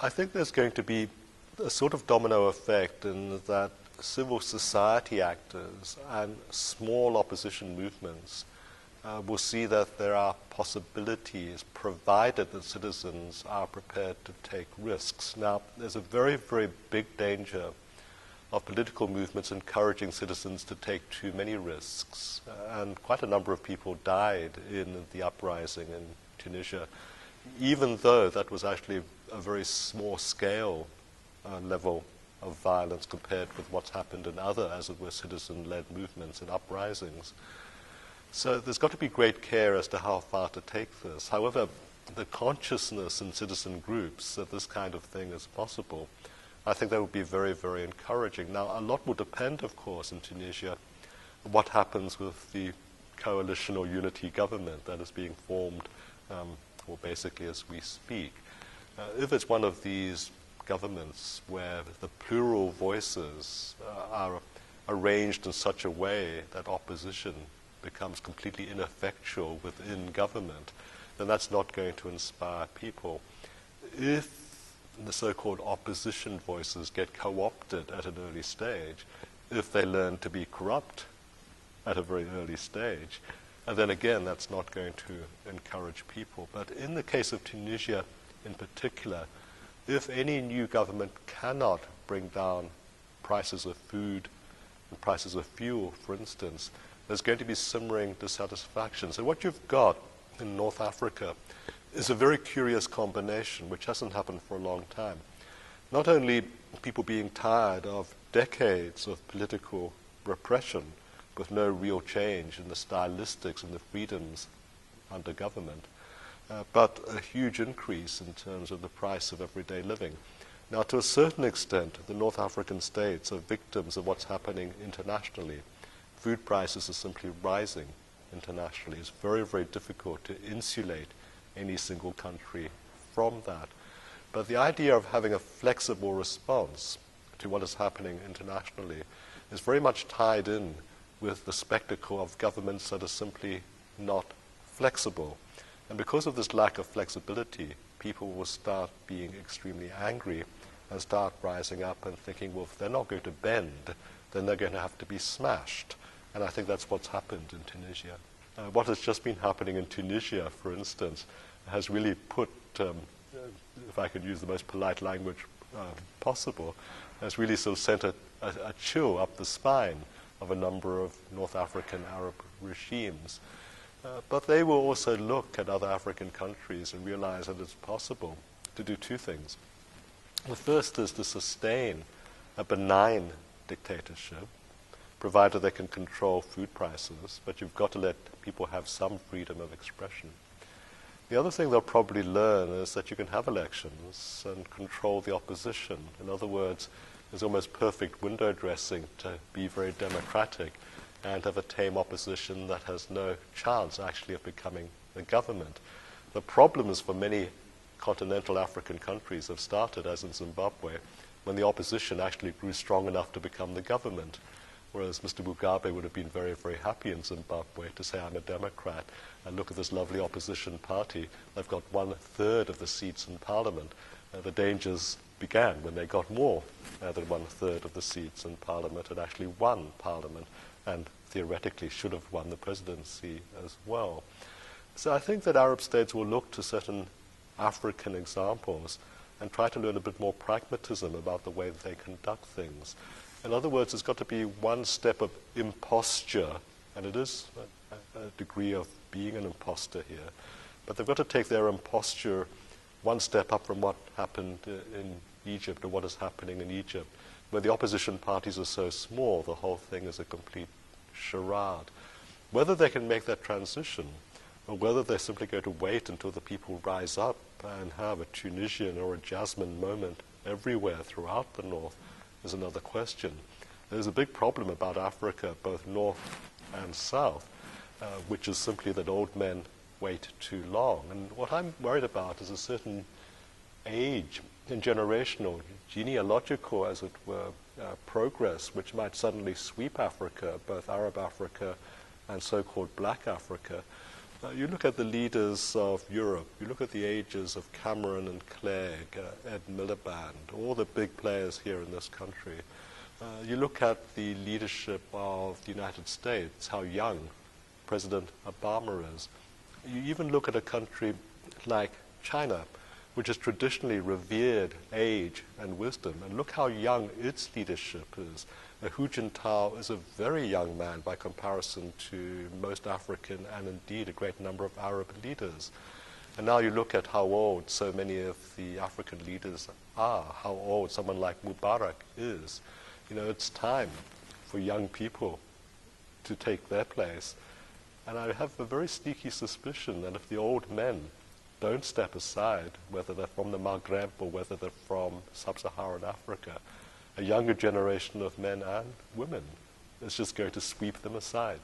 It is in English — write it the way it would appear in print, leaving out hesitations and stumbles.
I think there's going to be a sort of domino effect in that civil society actors and small opposition movements will see that there are possibilities provided that citizens are prepared to take risks. Now, there's a very, very big danger of political movements encouraging citizens to take too many risks. And quite a number of people died in the uprising in Tunisia, even though that was actually a very small scale level of violence compared with what's happened in other, as it were, citizen-led movements and uprisings. So there's got to be great care as to how far to take this. However, the consciousness in citizen groups that this kind of thing is possible, I think that would be very, very encouraging. Now, a lot will depend, of course, in Tunisia, what happens with the coalition or unity government that is being formed, or basically as we speak. If it's one of these governments where the plural voices are arranged in such a way that opposition becomes completely ineffectual within government, then that's not going to inspire people. If the so-called opposition voices get co-opted at an early stage, if they learn to be corrupt at a very early stage, and then again, that's not going to encourage people. But in the case of Tunisia in particular, if any new government cannot bring down prices of food and prices of fuel, for instance, there's going to be simmering dissatisfaction. So what you've got in North Africa is a very curious combination, which hasn't happened for a long time. Not only people being tired of decades of political repression with no real change in the stylistics and the freedoms under government, but a huge increase in terms of the price of everyday living. Now, to a certain extent, the North African states are victims of what's happening internationally. Food prices are simply rising internationally. It's very, very difficult to insulate any single country from that. But the idea of having a flexible response to what is happening internationally is very much tied in with the spectacle of governments that are simply not flexible. And because of this lack of flexibility, people will start being extremely angry and start rising up and thinking, well, if they're not going to bend, then they're going to have to be smashed. And I think that's what's happened in Tunisia. What has just been happening in Tunisia, for instance, has really put, if I could use the most polite language possible, has really sort of sent a chill up the spine of a number of North African Arab regimes. But they will also look at other African countries and realize that it's possible to do two things. The first is to sustain a benign dictatorship, provided they can control food prices, but you've got to let people have some freedom of expression. The other thing they'll probably learn is that you can have elections and control the opposition. In other words, there's almost perfect window dressing to be very democratic and have a tame opposition that has no chance actually of becoming the government. The problems for many continental African countries have started, as in Zimbabwe, when the opposition actually grew strong enough to become the government. Whereas Mr. Mugabe would have been very, very happy in Zimbabwe to say, I'm a Democrat, and look at this lovely opposition party. They've got 1/3 of the seats in parliament. The dangers began when they got more than 1/3 of the seats in parliament and actually won parliament and theoretically should have won the presidency as well. So I think that Arab states will look to certain African examples and try to learn a bit more pragmatism about the way that they conduct things. In other words, there's got to be one step of imposture, and it is a degree of being an imposter here, but they've got to take their imposture one step up from what happened in Egypt, or what is happening in Egypt, where the opposition parties are so small, the whole thing is a complete charade. Whether they can make that transition, or whether they're simply going to wait until the people rise up and have a Tunisian or a Jasmin moment everywhere throughout the North, is another question. There's a big problem about Africa, both North and South, which is simply that old men wait too long. And what I'm worried about is a certain age and generational, genealogical, as it were, progress, which might suddenly sweep Africa, both Arab Africa and so-called black Africa, You look at the leaders of Europe, you look at the ages of Cameron and Clegg, Ed Miliband, all the big players here in this country. You look at the leadership of the United States, how young President Obama is. You even look at a country like China, which has traditionally revered age and wisdom, and look how young its leadership is. Hu Jintao is a very young man by comparison to most African and indeed a great number of Arab leaders. And now you look at how old so many of the African leaders are, how old someone like Mubarak is. You know, it's time for young people to take their place. And I have a very sneaky suspicion that if the old men don't step aside, whether they're from the Maghreb or whether they're from sub-Saharan Africa, a younger generation of men and women is just going to sweep them aside.